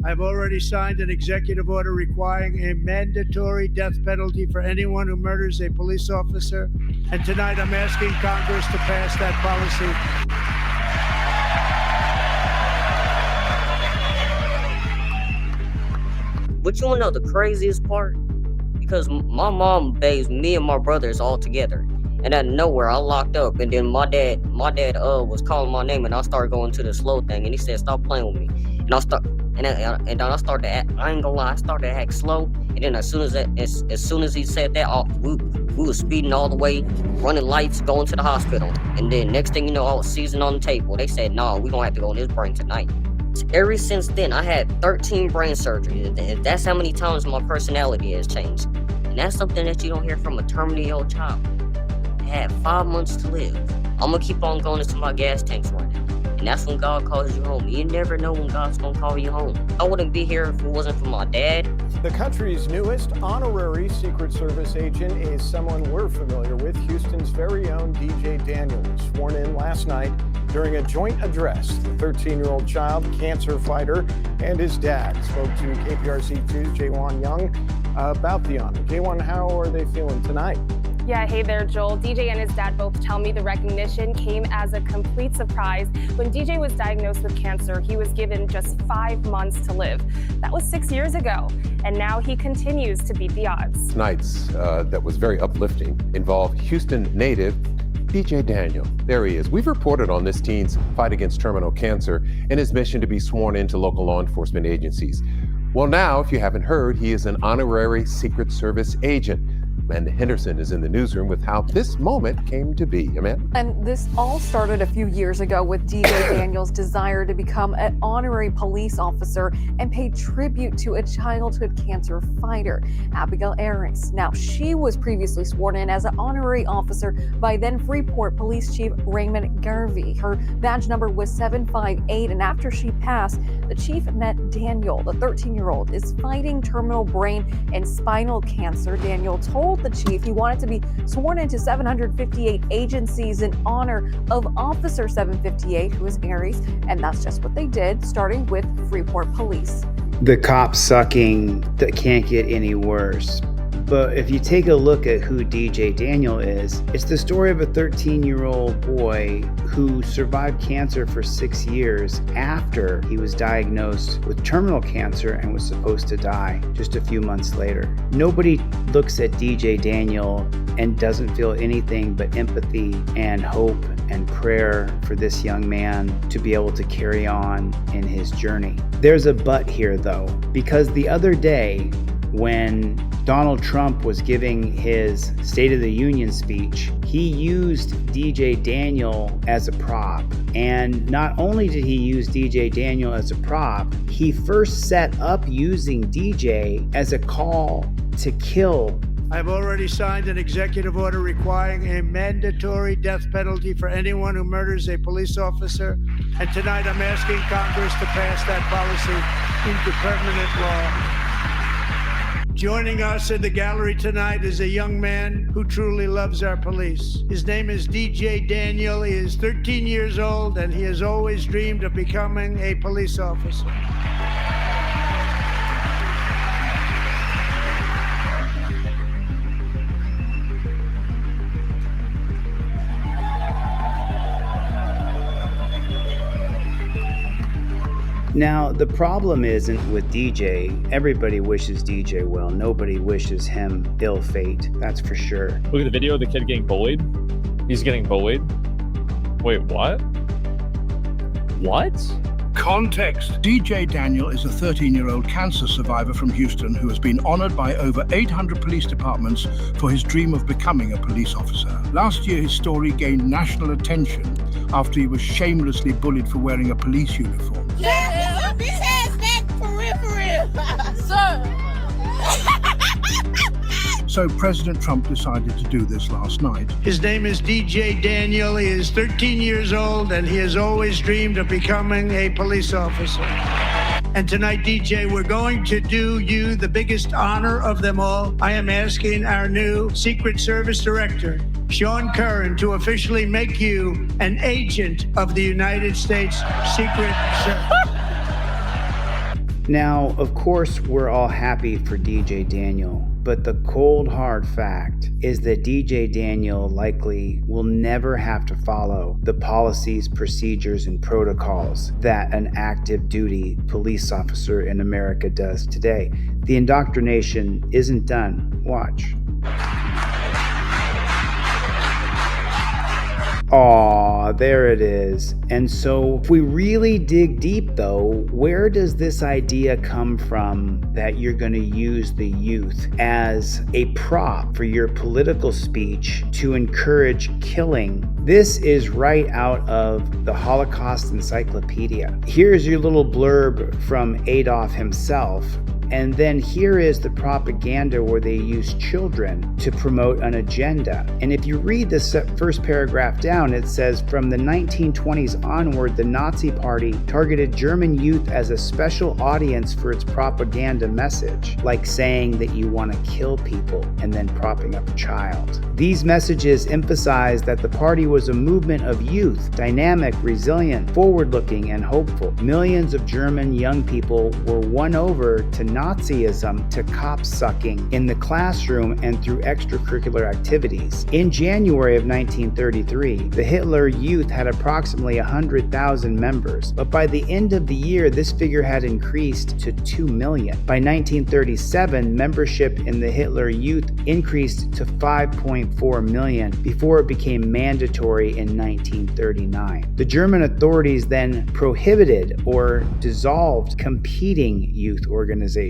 I've already signed an executive order requiring a mandatory death penalty for anyone who murders a police officer. And tonight I'm asking Congress to pass that policy. But you wanna know the craziest part? Because my mom bathes me and my brothers all together. And out of nowhere, I locked up, and then my dad was calling my name, and I started going to the slow thing, and he said, "Stop playing with me." And I then I started to act. I ain't gonna lie, I started to act slow. And then as soon as he said that, we was speeding all the way, running lights, going to the hospital. And then next thing you know, I was seizing on the table. They said, "No, we gonna have to go in his brain tonight." Ever since then, I had 13 brain surgeries. And that's how many times my personality has changed. And that's something that you don't hear from a terminally ill child. I had 5 months to live. I'm gonna keep on going until my gas tank's running. And that's when God calls you home. You never know when God's gonna call you home. I wouldn't be here if it wasn't for my dad. The country's newest honorary Secret Service agent is someone we're familiar with. Houston's very own DJ Daniel was sworn in last night during a joint address. The 13-year-old child, cancer fighter, and his dad spoke to KPRC2's Jaewon Young about the honor. Jaewon, how are they feeling tonight? Yeah, hey there, Joel. DJ and his dad both tell me the recognition came as a complete surprise. When DJ was diagnosed with cancer, he was given just 5 months to live. That was 6 years ago, and now he continues to beat the odds. Tonight's that was very uplifting involved Houston native DJ Daniel. There he is. We've reported on this teen's fight against terminal cancer and his mission to be sworn into local law enforcement agencies. Well, now, if you haven't heard, he is an honorary Secret Service agent. Amanda Henderson is in the newsroom with how this moment came to be. Amanda? And this all started a few years ago with DJ Daniel's desire to become an honorary police officer and pay tribute to a childhood cancer fighter, Abigail Aries. Now, she was previously sworn in as an honorary officer by then Freeport Police Chief Raymond Garvey. Her badge number was 758, and after she passed, the chief met Daniel. The 13-year-old is fighting terminal brain and spinal cancer. Daniel told the chief he wanted to be sworn into 758 agencies in honor of Officer 758, who is Aries, and that's just what they did, starting with Freeport Police. The cop sucking that can't get any worse. But if you take a look at who DJ Daniel is, it's the story of a 13-year-old boy who survived cancer for 6 years after he was diagnosed with terminal cancer and was supposed to die just a few months later. Nobody looks at DJ Daniel and doesn't feel anything but empathy and hope and prayer for this young man to be able to carry on in his journey. There's a but here though, because the other day when Donald Trump was giving his State of the Union speech, he used DJ Daniel as a prop. And not only did he use DJ Daniel as a prop, he first set up using DJ as a call to kill. I've already signed an executive order requiring a mandatory death penalty for anyone who murders a police officer. And tonight I'm asking Congress to pass that policy into permanent law. Joining us in the gallery tonight is a young man who truly loves our police. His name is DJ Daniel. He is 13 years old, and he has always dreamed of becoming a police officer. Now, the problem isn't with DJ. Everybody wishes DJ well. Nobody wishes him ill fate, that's for sure. Look at the video of the kid getting bullied. He's getting bullied. Wait, what? What? Context. DJ Daniel is a 13-year-old cancer survivor from Houston who has been honored by over 800 police departments for his dream of becoming a police officer. Last year, his story gained national attention after he was shamelessly bullied for wearing a police uniform. This has that peripheral, sir. So President Trump decided to do this last night. His name is DJ Daniel. He is 13 years old, and he has always dreamed of becoming a police officer. And tonight, DJ, we're going to do you the biggest honor of them all. I am asking our new Secret Service Director, Sean Curran, to officially make you an agent of the United States Secret Service. Now, of course, we're all happy for DJ Daniel, but the cold hard fact is that DJ Daniel likely will never have to follow the policies, procedures, and protocols that an active duty police officer in America does today. The indoctrination isn't done. Watch. Aw, there it is. And so if we really dig deep though, where does this idea come from that you're going to use the youth as a prop for your political speech to encourage killing? This is right out of the Holocaust Encyclopedia. Here's your little blurb from Adolf himself. And then here is the propaganda where they use children to promote an agenda. And if you read this first paragraph down, it says, from the 1920s onward, the Nazi Party targeted German youth as a special audience for its propaganda message, like saying that you want to kill people and then propping up a child. These messages emphasized that the party was a movement of youth, dynamic, resilient, forward-looking, and hopeful. Millions of German young people were won over to Nazism, to cop-sucking in the classroom and through extracurricular activities. In January of 1933, the Hitler Youth had approximately 100,000 members, but by the end of the year, this figure had increased to 2 million. By 1937, membership in the Hitler Youth increased to 5.4 million before it became mandatory in 1939. The German authorities then prohibited or dissolved competing youth organizations.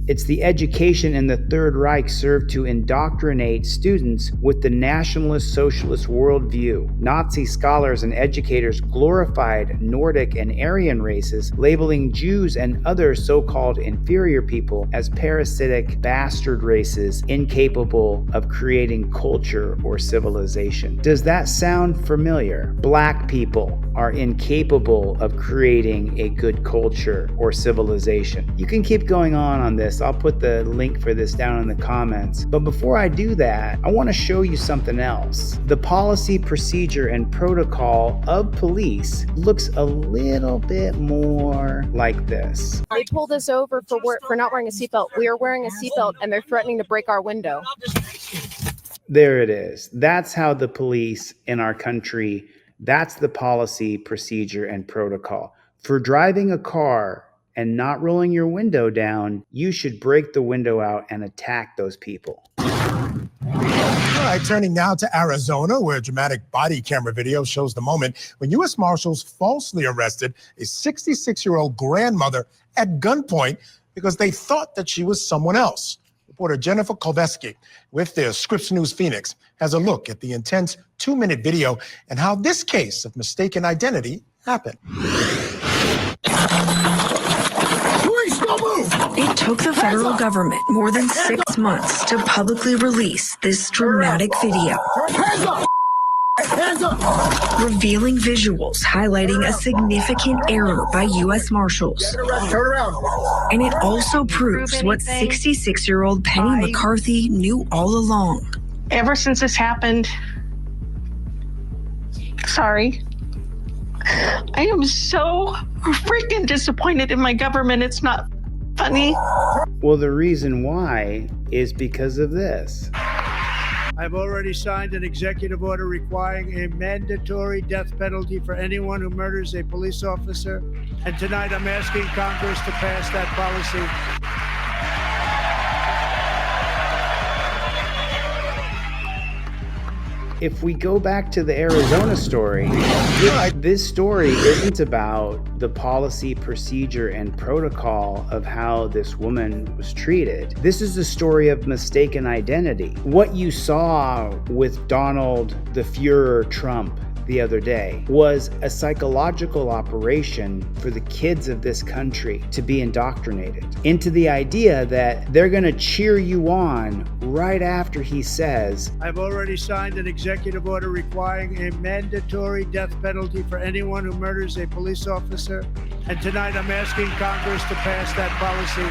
It's the education in the Third Reich served to indoctrinate students with the nationalist socialist worldview. Nazi scholars and educators glorified Nordic and Aryan races, labeling Jews and other so-called inferior people as parasitic bastard races incapable of creating culture or civilization. Does that sound familiar? Black people are incapable of creating a good culture or civilization. You can keep going on this. I'll put the link for this down in the comments. But before I do that, I want to show you something else. The policy, procedure, and protocol of police looks a little bit more like this. They pulled us over for not wearing a seatbelt. We are wearing a seatbelt and they're threatening to break our window. There it is. That's how the police in our country, that's the policy, procedure, and protocol. For driving a car and not rolling your window down, you should break the window out and attack those people. All right, turning now to Arizona, where dramatic body camera video shows the moment when U.S. Marshals falsely arrested a 66-year-old grandmother at gunpoint because they thought that she was someone else. Reporter Jennifer Koveski with the Scripps News Phoenix has a look at the intense 2-minute video and how this case of mistaken identity happened. It took the federal government more than 6 months to publicly release this dramatic video. Revealing visuals highlighting a significant error by U.S. Marshals. And it also proves what 66-year-old Penny McCarthy knew all along. Ever since this happened, sorry, I am so freaking disappointed in my government. It's not funny. Well, the reason why is because of this. I've already signed an executive order requiring a mandatory death penalty for anyone who murders a police officer. And tonight I'm asking Congress to pass that policy. If we go back to the Arizona story, this story isn't about the policy, procedure, and protocol of how this woman was treated. This is a story of mistaken identity. What you saw with Donald the Fuhrer Trump the other day was a psychological operation for the kids of this country to be indoctrinated into the idea that they're going to cheer you on right after he says, I've already signed an executive order requiring a mandatory death penalty for anyone who murders a police officer. And tonight I'm asking Congress to pass that policy.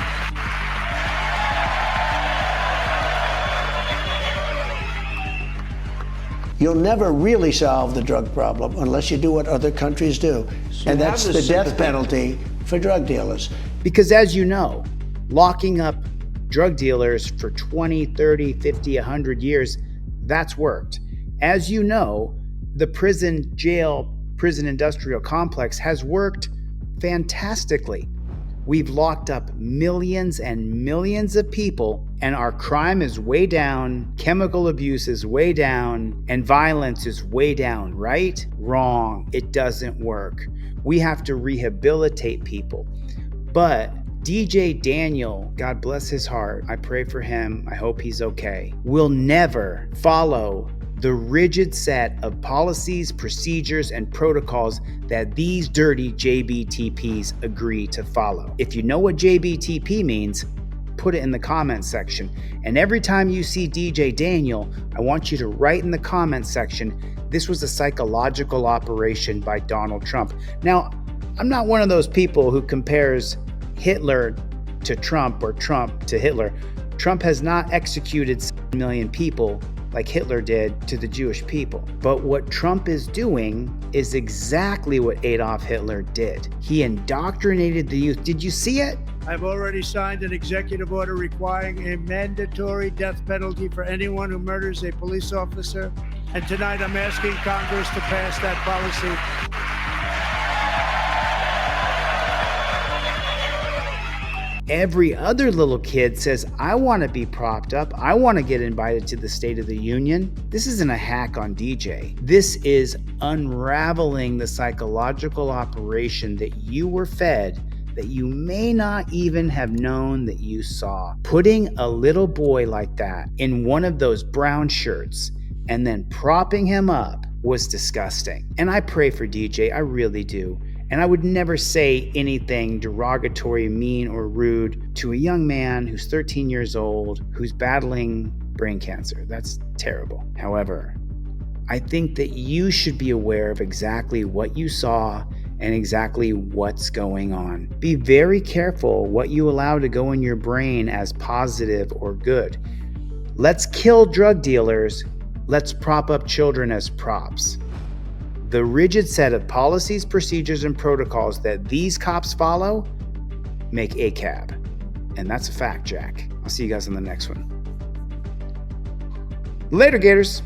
You'll never really solve the drug problem unless you do what other countries do. And that's the death penalty for drug dealers. Because as you know, locking up drug dealers for 20, 30, 50, 100 years, that's worked. As you know, the prison industrial complex has worked fantastically. We've locked up millions and millions of people, and our crime is way down, chemical abuse is way down, and violence is way down, right? Wrong. It doesn't work. We have to rehabilitate people. But DJ Daniel, God bless his heart, I pray for him, I hope he's okay, will never follow the rigid set of policies, procedures, and protocols that these dirty JBTPs agree to follow. If you know what JBTP means, put it in the comments section. And every time you see DJ Daniel, I want you to write in the comments section, this was a psychological operation by Donald Trump. Now, I'm not one of those people who compares Hitler to Trump or Trump to Hitler. Trump has not executed 7 million people like Hitler did to the Jewish people. But what Trump is doing is exactly what Adolf Hitler did. He indoctrinated the youth. Did you see it? I've already signed an executive order requiring a mandatory death penalty for anyone who murders a police officer. And tonight I'm asking Congress to pass that policy. Every other little kid says, I want to be propped up. I want to get invited to the State of the Union. This isn't a hack on DJ. This is unraveling the psychological operation that you were fed that you may not even have known that you saw. Putting a little boy like that in one of those brown shirts and then propping him up was disgusting. And I pray for DJ, I really do. And I would never say anything derogatory, mean, or rude to a young man who's 13 years old, who's battling brain cancer. That's terrible. However, I think that you should be aware of exactly what you saw and exactly what's going on. Be very careful what you allow to go in your brain as positive or good. Let's kill drug dealers. Let's prop up children as props. The rigid set of policies, procedures, and protocols that these cops follow make ACAB. And that's a fact, Jack. I'll see you guys in the next one. Later, Gators.